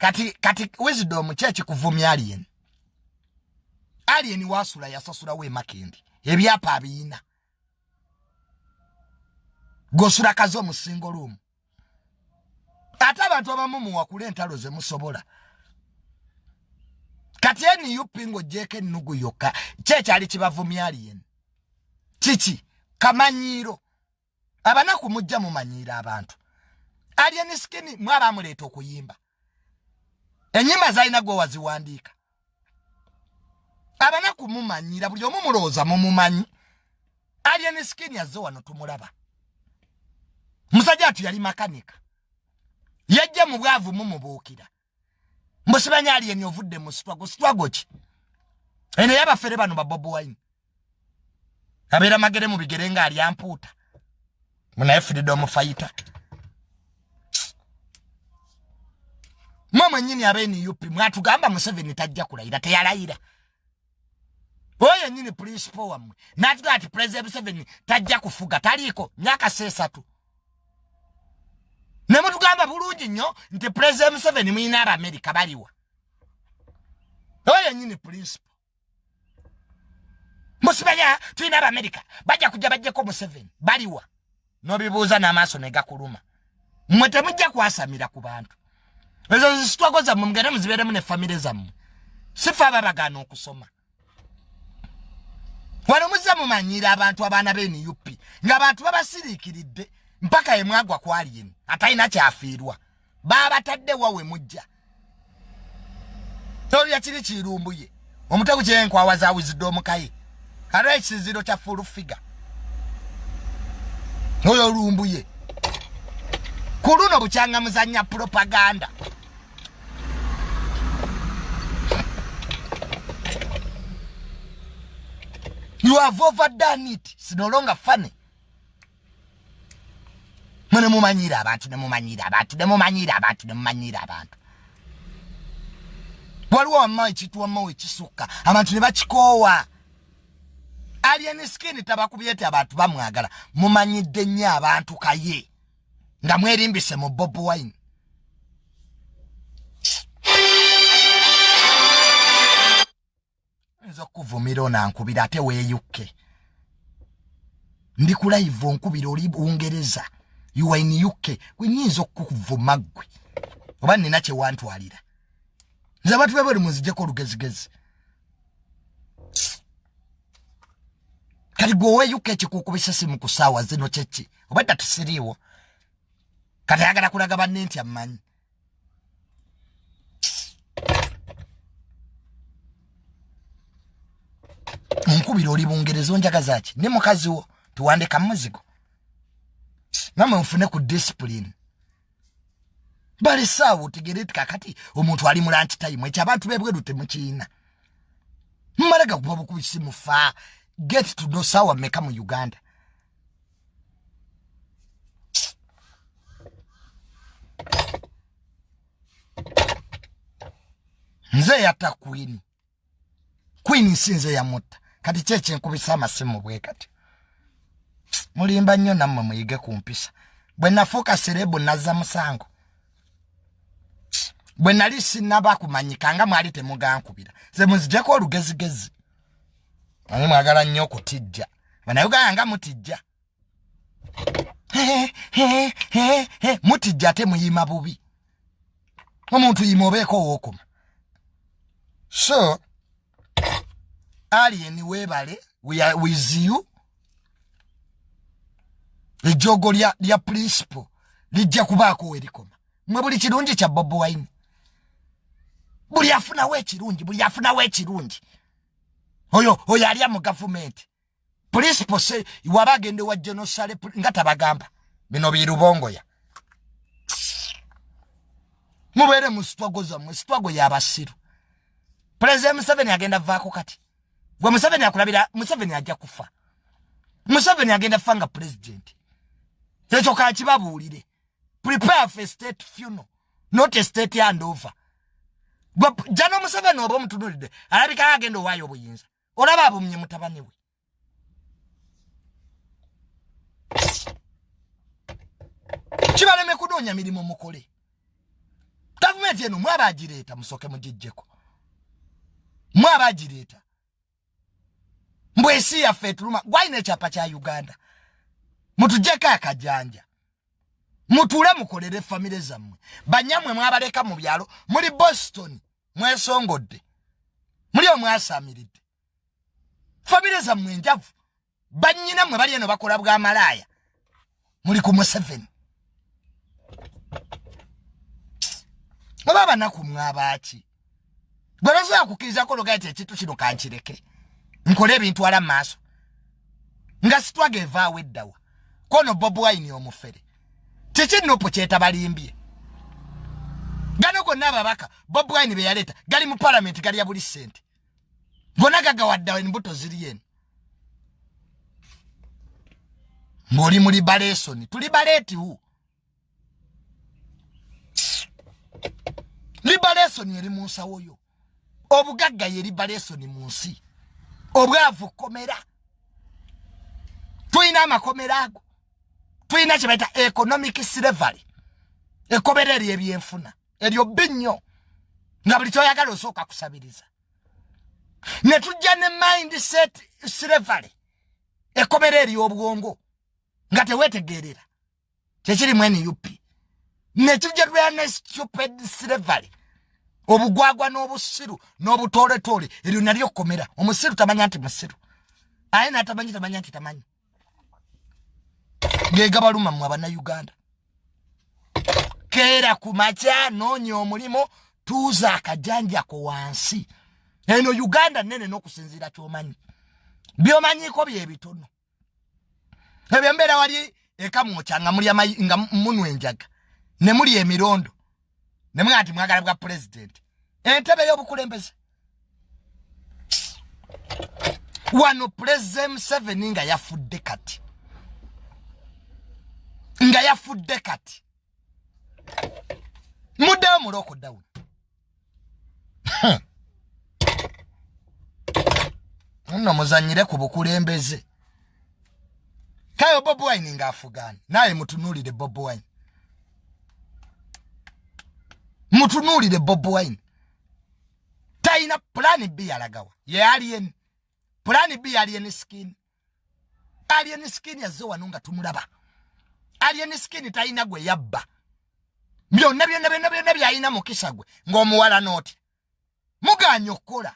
kati wisdom chechi kuvumya alien wasula yasasula we makendi ebyapa abina gosula kazo mu single room ate abantu abamumu wakule entalo ze musobola kati eni yupingo jeke nugu yoka chechi ali kibavumya alien chichi kamanyiro abanaku mujja mu manyira abantu alien skini mwaba muleto okuyimba enyimba zaina gwo waziwandika abanaku mumanyira buli omumuloza mumumanyi alien skini azo wano tumulaba musajja atu yali makanika yajja mu bwavu mumubuukira mbusibanya alien ovudde mu struggle ki ene yaba fere bano babobo wine abera magere mu bigerenga ali amputa muna freedom fighter mama nyini abeni yupi mwatu gamba Museveni tajja kulayira teyalayira oyo nyini principal wamwe natuga ati president Museveni tajja kufuga taliko myaka 3 nemutu gamba bulungi nnyo nti president Museveni mwina aba America baliwa oyo nyini principal musibanya twina aba America bajja ko Museveni baliwa no bibuuza n'amaaso ne gakuluma mmwe temujja kwasamira ku bantu ezo zitwagoza mumugere muzibere mune family zammwe sifa ababagana okusoma wano muzza mumanyira abantu abaana beni yupi nga abantu babasiriikiridde mpaka emwagwa kwali yenu atayina kyafiirwa baba tadde wawe mujja toriya kiri kirumbuye omutego kyenkwawa za wisdom kai ara ekiziro kya full figure oyo lumbuye kuluno bukyanga muzanya propaganda you have overdone it. It's no longer funny. Mune mumanyira abantu waliwo wamma ekisuka abantu ne bakikowa alien skin tabakubyete abantu bamwagala mumanyidde nnyo abantu kaye nga mwerimbise mu Bobi Wine nzo kuvumira onankubira ate weeyukke ndi ku live onkubira oli Bungereza you are in UK kwenyinza okuvuma gwe oba nina kye wantwalira nze abantu bebali muzijeko olugezigezi kali gwe UK kikukubisa simu ku saawa zino kyeki obadda tusiriiwo kati ayagala kulaga banne nti amanyi onkubira oli Bungereza onjagaza ki ne mukazi wo tuwandika muzigo namwe mfune ku discipline bali sawa utegereti kakati omuntu ali mu lunch time echa abantu bebwedu temukiina mmalaga kuba bukubisi mufa get to know sawa meka mu Uganda nze yata queen sinze ya mota kati cheche nkubisa Amasimu bwe kati mulimba nnyo nammwe muyige kumpisa bwe nafuuka serebu nazza musango bwe nali sinaba kumanyikanga mwali temugankubira ze muzijeko olugezigezi ani mwagala nnyo okutijja banayuganga mutijja mutijja ate muyima bubi omuntu yima obeeko wookuma so alien webale we are with you ejogo lya principal lijja kubaako werikoma mwe buli kirungi kya Bobi Wine buli afuna we kirungi oyo ali mu government principal se wabagende wa genocide ngata bagamba bino birubongoya mubere mu struggle ya basiru president Museveni agenda vaako kati gwe Museveni akulabira Museveni ajja kufa Museveni agenda fanga president ekyo kakibabuulire prepare for state funeral not a state handover jano Museveni oba omutunulidde alabika agenda owaayo obuyinza olaba abumye mutabani we kibaleme kunoonya mirimu mukole Toilet eno mwabagireta musoke mujijjeko. Mwabagireta. Mbwesi ya fetuluma gwaine chapa cha Uganda. Mutujeka akajanja. Mutule mukolere famile zammwe. Banyamwe mwabaleka mu byalo muri Boston mwesongodde. Muri omwasamiridde. Famile zammwe njavu. Banyina mwe bali eno bakola bwa malaya. Muri ku Museveni. Baba naku mwabaaki. Gwezo yakukiriza ko logate ekitu kino kankireke. Nkole ebintu ala maaso. Nga sitwage eva weddawa. Kono Bobi Wine omufere. Chichi nopo cheta balimbye. Gano ko nababaka Bobi Wine be yaleta gali mu parliament gali ya buli sente. Gonaga gawadda embuto ziri yenu. Muri balesoni tuli baleti hu. Libalesoni eri munsa woyo. Obugagga yeri balesoni munsi. Obwavu komera. Tuina makomera ago. Tuina chibeta economic slavery. Ekomera eri ebyenfuna. Eryo binyo. Nga buli kyoyagala osooka kusabiriza. Ne tujja ne mindset slavery. Ekomera eri obwongo. Nga tewetegerera. Kyekiri mweni yupi. Ne tujja ne stupid slavery. Obugwagwa n'obusiru n'obutole eryo nalyo komera. Omusiru tamanya nti musiru. Ayina tamanya nti tamanyi. Gega baluma mu abana Uganda. Kera kumacha nonyo omulimo tuza akajanja ko wansi. Eno Uganda nene n'okusinzira kyomanyi. Byomanyi ko byebitono. Ebyembera wali ekamuchanga muri nga munu enjaga. Ne muri emirondo. Ne mwati mwagala bwa president. Entebe y'obukulembeze. Wano president 7 nga yafudde kati. Nga yafudde kati. Muda muloko down. Nno muzanyire ku bukulembeze. Kayo Bobi Wine nga afugani. Naye mutunulire Bobi Wine. Mutunulire Bobi Wine. Taina plan B yalagawa. Ye alien. Plan B alien skin. Alien skin yazo wanunga tumulaba. Alien skin taina gwe yabba. Byonna byayina mukisagwe ng'omuwala noti. Muganyokola.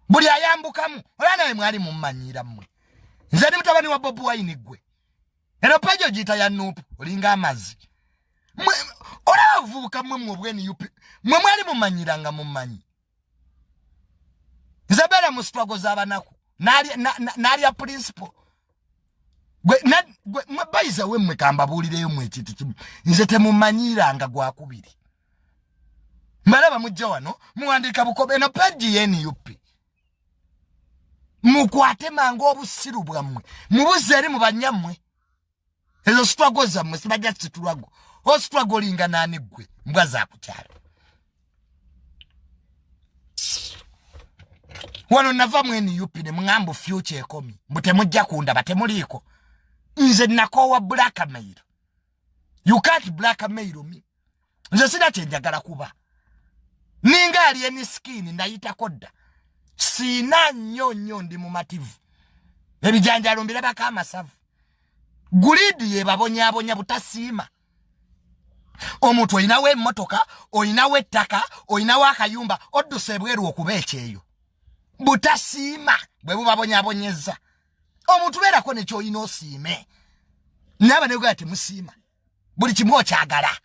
Buli ayambukamu ola naye mwali mummanyira mmwe. Nze ndi mutabani wa Bobi Wine gwe. Ero pajo jita ya nupu olinga amazi. Olavuka mmwe obweni yupi. Mmwe mwali mummanyiranga mummanyi. Isabella mu struggle z'abanaku. Nali ya principal. Gwe mabaiza we mmwe kamba bulireyo mwe ekintu kimu. Nze temumanyiranga gwakubiri. Mbalaba mujja wano muwandika bukobe no page yeni yupi. Mukwate mango obusiru bwammwe. Mubuze eri mu banyammwe. Ezo struggle zammwe sibajja kitulwago. O struggle linga nani gwe mbwa za kukyalo. Wano nava mweni yupi ne mngambo future ekomi. Mbute mujja kunda batemuliko. Nze nakowa blackmail. You can't blackmail me. Nze sina kyenjagala kuba. Ninga alien skin ndayita kodda. Sina nnyo ndi mu mativu. Ebijanjalo mbiraba kama savu. Gulidi ye babonya butasiima. Omuntu oyinawe emmotoka, oyinawe ettaka, oyinawe akayumba, odduse bweru okubeeka eyo. Butasiima bwe bubabonyeza. Omuntu beerako nekyo oyina osiime. Naba ne gwa temusiima. Buli kimu okyagala.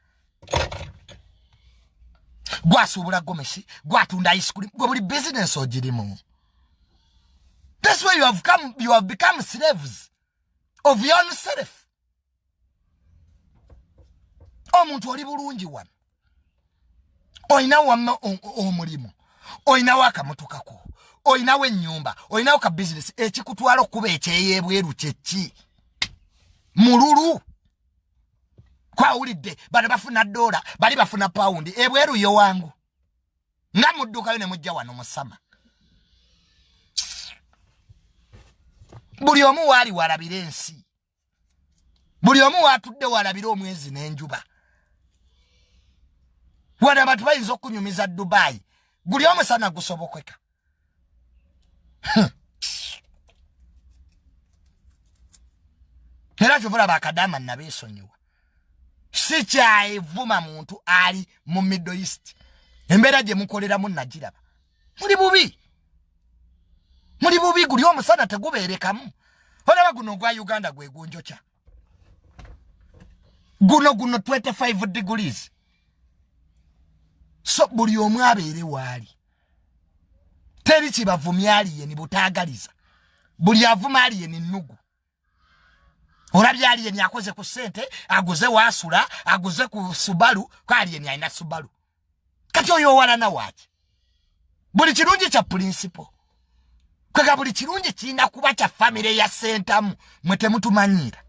Gwasuubula gomesi, gwatunda ice cream, gwe buli business ogirimu. That's why you have become slaves of your own self. Omuntu oli bulungi wano. Oyina wamma omulimu. Oyina wakamotoka ko. Oyina ennyumba. Oyina ka business ekikutwala okuba ekyeyebweru kyeki. Mululu. Kwa ulide bana bafuna dola bali bafuna paundi ebweru yo wangu. Nga mudduka ne mujja wano musama. Buli omu wali walabira ensi. Buli omu watudde walabira omwezi n'enjuba. wana abantu bayinza okunyumiza Dubai guli omusana gusobokweka era kyovula bakadama nabesonyiwa sikyayevuma muntu ali mu Middle East embeera gye mukoleramu nagiraba muri bubi guli omusana tegubeerekamu olaba guno gwa Uganda gwe gunjokya guno 25 degrees so buli omu abeere waali teri kibavumya aliye ni butaagaliza buli avuma aliye ni nnugu olabye aliye ni akoze ku sente aguze wasula aguze ku Subaru ko aliye ni aina Subaru kati oyo walana waaki buli kirungi kya principle kwega buli kirungi kirina kuba kya family ya sentamu mwete mutumanyira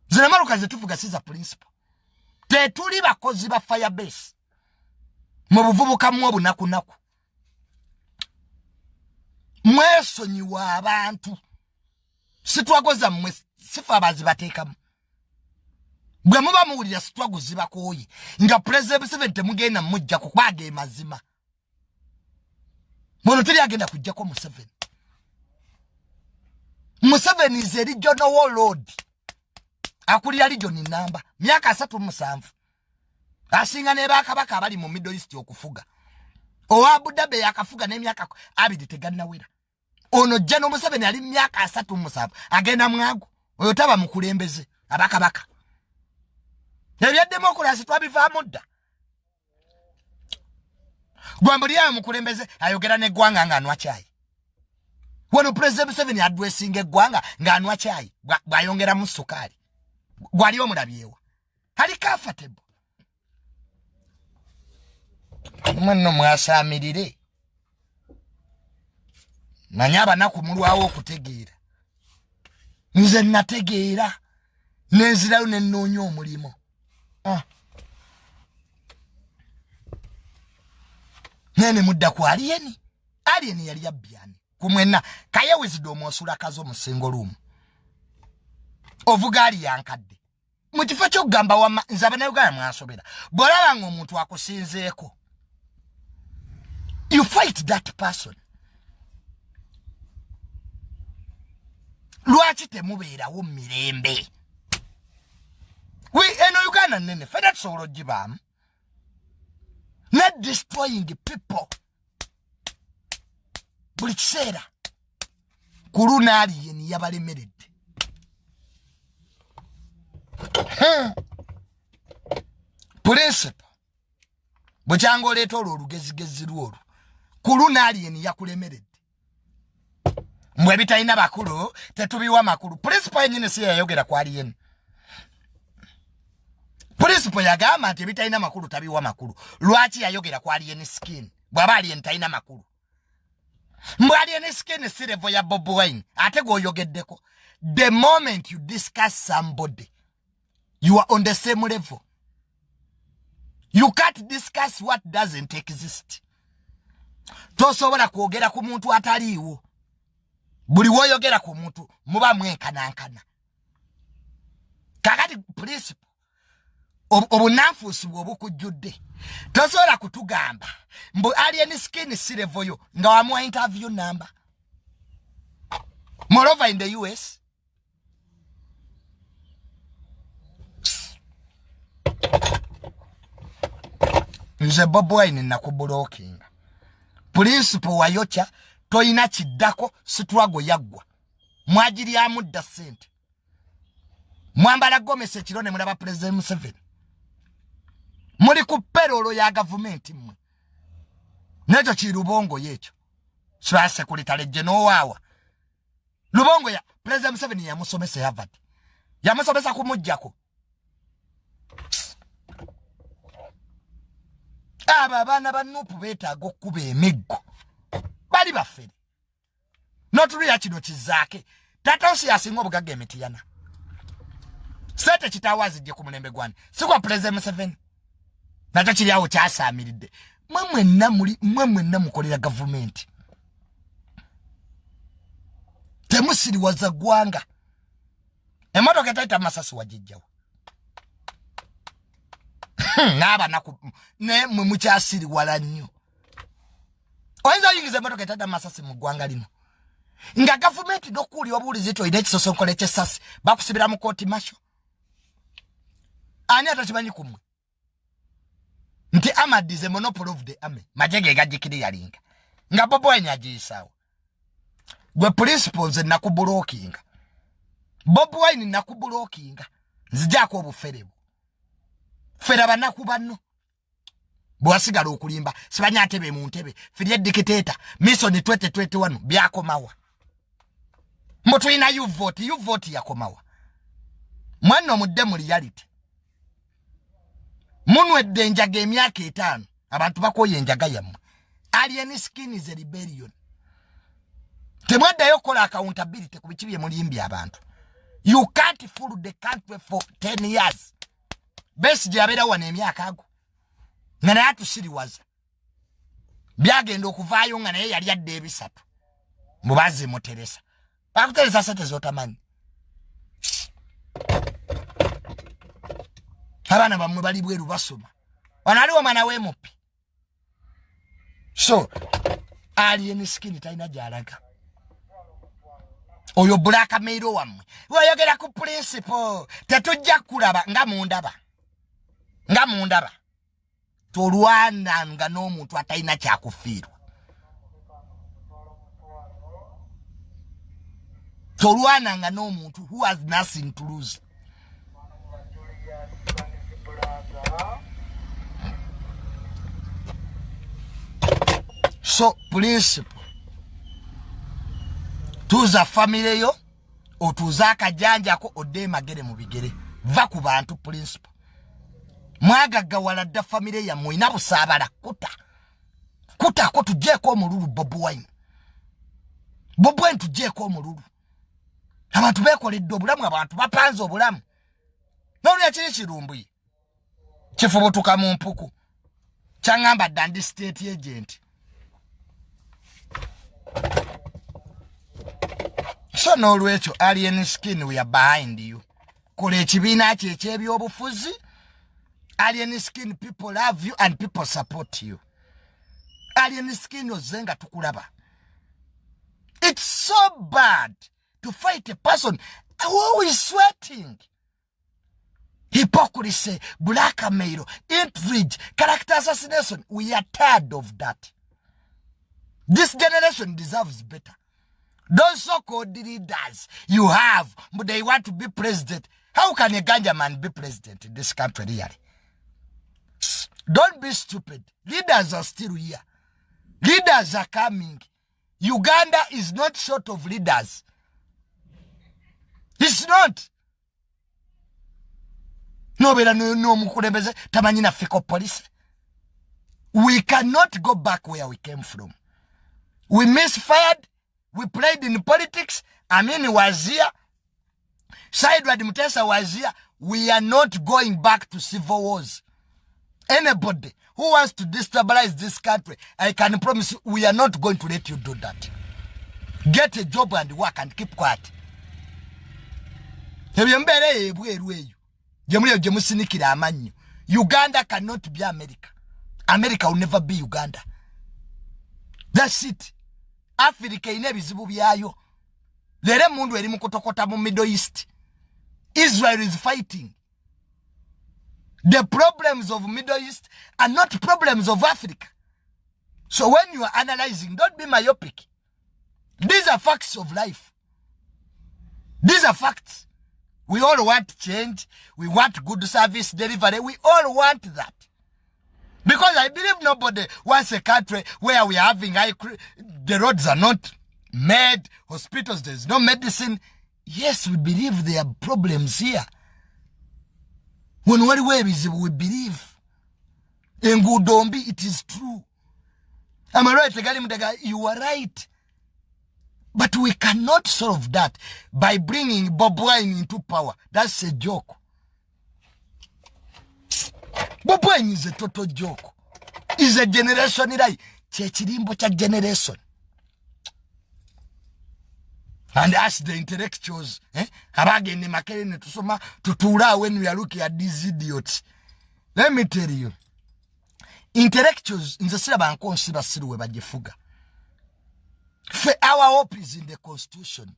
zina maruka zetuvuga siza principle tetuli bakozi ba firebase mu buvubuka mu obunakunaku mwesonyiwa abantu sitwagoza mmwe sifa bazibateekamu bwe muba muwulira sitwagozi bakoyi nga president 7 temugenda mujja kubaga emazima muno tuli agenda kujjako mu 7 is a regional warlord akulira region namba myaka 37 asinga ne bakabaka abali mu Middle East okufuga Avudde yakafuga n'emyaka 2 tegannawera ono jeno Museveni ali myaka 37 agenda mwago oyo taba mukulembeze abakabaka ebya demokrasi twabivaamu dda gwambuli ya mukulembeze ayogera ne gwanga nga anwa chai wano president Museveni addressing eggwanga nga anwa chai bwayongera mu sukali gwali omulabyewa ali comfortable mwanno mwasamirire manyaba nakumulwawo okutegeera nze nategeera nenzirayo nennoonya omulimo nene mudda ku aliyeni yali yabyani kumwena kayewezidde omwosula kazo mu single room ovuga ali yankadde mu kifo ky'okugamba wama nze Abannayuganda mwasobera bw'olaba ng'omuntu akusinzeeko you fight that person lwaki temubeerawo mirembe eno Uganda nene fedha tusobola ogibaamu not destroying people buli kiseera kuluna aliyeni yabalemeredde principle bw'okyanga oleeta olwo olugezigezi lwolwo kuluna aliyeni yakulemeredde mbwe bitalina bakulu tetubiwa makulu principle yenyini si yayogera ku aliyeni principle yagamba nti bitalina makulu tabiwa makulu lwaki yayogera ku aliyeni skin bw'aba aliyeni talina makulu mbwe aliyeni skin si level ya Bobi Wine ate gwoyogeddeko the moment you discuss somebody you are on the same level. You can't discuss what doesn't exist. Tosobola kwogera ku muntu ataliiwo. Buli woyogera ku muntu muba mwenkanankana. Kakati principle obunanfuusi bw'obukujjudde tosobola kutugamba mbu alien skin si level yo nga wamuwa interview number. Moreover in the US nze Bobi Wine nakublockinga principle wayocha toyina kiddako sitwago yaggwa mwajiri ya mudda sente mwambala Gomez ekirone mulaba president Museveni muri ku perolo ya government mmwe nejo ki Lubongo yecho swa secretary general wawa Lubongo ya president Museveni yamusomesa Harvard yamusomesa kumujjako aba bana banupu betaaga okuba emiggo bali bafere notulya kino kizaake tata osi yasinga obugagga emitiyana sente kitawazi gye ku mulembe gwani sikwa president Museveni nakyo kiri awo kyasaamiridde mwenna mukolera gavumenti temusiriwaza ggwanga emotoka etaita masasi wagijjawo Naba naku ne mukyasiri wala nnyo. Oyinza yingize motoka etada masasi mu ggwanga lino. Nga government dokuli obulizi to ide kisosonkole kyesasi bakusibira mu court martial. Ani atakimanyi kumwe. Nti Ahmad is a monopoly of the army. Majege gajikiri yalinga. Nga Bobi Wine agisawo. Gwe principles nakubulokinga. Bobi Wine nakubulokinga. Nzijako obuferebo. Fera banaku banno. Bwasigala okulimba. Sibanya ntebe mu ntebe. Firiye dictator. Mission 2021 byakomawa. Mutwina you vote yakomawa. Mwana omudde mu reality. Munwedde enjaga emyaka 5 abantu bakoye enjaga yammwe. Alien skin is a rebellion. Temwaddayo kola accountability ku bikibi emulimbi abantu. You can't fool the country for 10 years. Best jabera wana emyaka ago. Nga naye atusiriwaza. Byagenda okuvaayo nga naye yali adde ebisatu. Mubazi muteresa. Bakuteresa sente zotamanyi. Abana bamwe bali bweru basoma. Wanaliwo mwana we mupi. So, alien skin taina jalaga. Oyo bulaka meiro wamwe. Wayogera ku principle. Tetujja kulaba nga mundaba. Nga mundaba. Tolwana nga n'omuntu ataina kyakufiirwa. Tolwana nga n'omuntu who has nothing to lose. So, principle. Tuza family yo, otuza akajanja ko ode magere mu bigere. Va ku bantu principle. Mwagaga walada family ya mwina busabala kuta. Kuta ko tujeko omululu Bobi Wine. Bobi Wine tujeko omululu. Abantu bekoledde obulamu abantu bapanze obulamu. Nolya kiri kirumbuyi. Kifubutuka mu mpuku. Kyangamba dandi state agent. So nolwecho alien skin we are behind you. Kole ekibiina kye ekyebyobufuzi. Alien skin people love you and people support you. Alien skin ozenga tukulaba. It's so bad to fight a person who is sweating. Hypocrisy, blackmail, intrigue, character assassination. We are tired of that. This generation deserves better. Those so-called leaders you have, but they want to be president. How can a ganja man be president in this country really? Don't be stupid. Leaders are still here. Leaders are coming. Uganda is not short of leaders. It's not. No mukulembeze tamanyina fiko police. We cannot go back where we came from. We misfired. We played in politics. Amini was here. Sideward Mutesa was here. We are not going back to civil wars. Anybody who wants to destabilize this country, I can promise you, we are not going to let you do that. Get a job and work and keep quiet. Uganda cannot be America. America will never be Uganda. That's it. Africa ine bizibu byayo. Lere mundu eri mukotokota mu Middle East. Israel is fighting. The problems of Middle East are not problems of Africa. So when you are analyzing, don't be myopic. These are facts of life. These are facts. We all want change. We want good service delivery. We all want that. Because I believe nobody wants a country where we are having the roads are not made, hospitals, there's no medicine. Yes, we believe there are problems here. When we believe. In Gudombi, it is true. Am I right? You are right. But we cannot solve that by bringing Bobi Wine into power. That's a joke. Bobi Wine is a total joke. Is a generation right? Chechirimbo cha generation. And ask the intellectuals, abage ni makere ne tusoma tutura when we are looking at these idiots. Let me tell you. Intellectuals in the syllabus consider siruwe bajifuga. For our hope is in the constitution.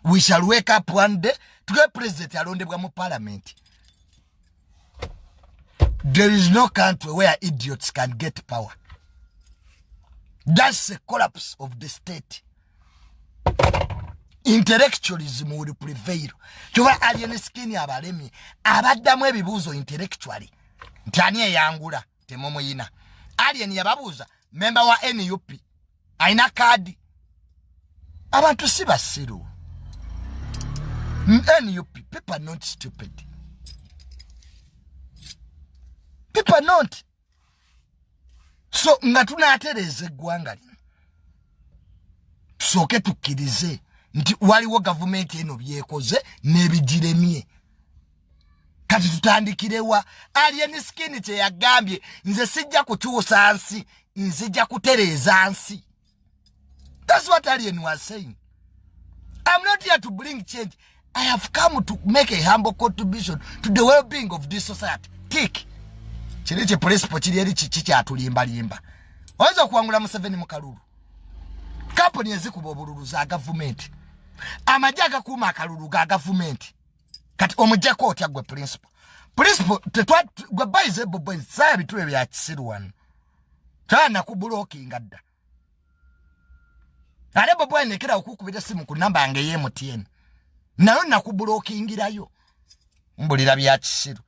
We shall wake up one day to get president around the parliament. There is no country where idiots can get power. That's the collapse of the state. Intellectualism will prevail. Chwa alien skin abalemi abaddamu ebibuzo intellectually. Ntaniye yangula temomo yina. Alien yababuza member wa NUP. Aina kadi. Abantu si basiru. NUP, people are not stupid. People are not. So nga tunatereze gwanga lino. Soke tukirize nti waliwo government eno byekoze nebijiremye. Kati tutandikirewa alien skin kye yagambye nze sijja kutuusa nsi nzija kutereza nsi. That's what alien was saying. I'm not here to bring change. I have come to make a humble contribution to the well-being of this society. Tick. Chiriche principle chiri chichicha atulimba limba. Waweza kuangula Museveni mukalulu. Company ezikuba obululu za government. Amajaga kuma akalulu ga government. Kati omujeko otyagwe principle. Principle tetwa gwe baize bobo saa bitwe bya kisiru wano. Tana kubulookinga dda. Ale bobo enekera okukubira simu ku namba yange ye MTN. Nayo nakubulokingirayo. Mbulira bya kisiru.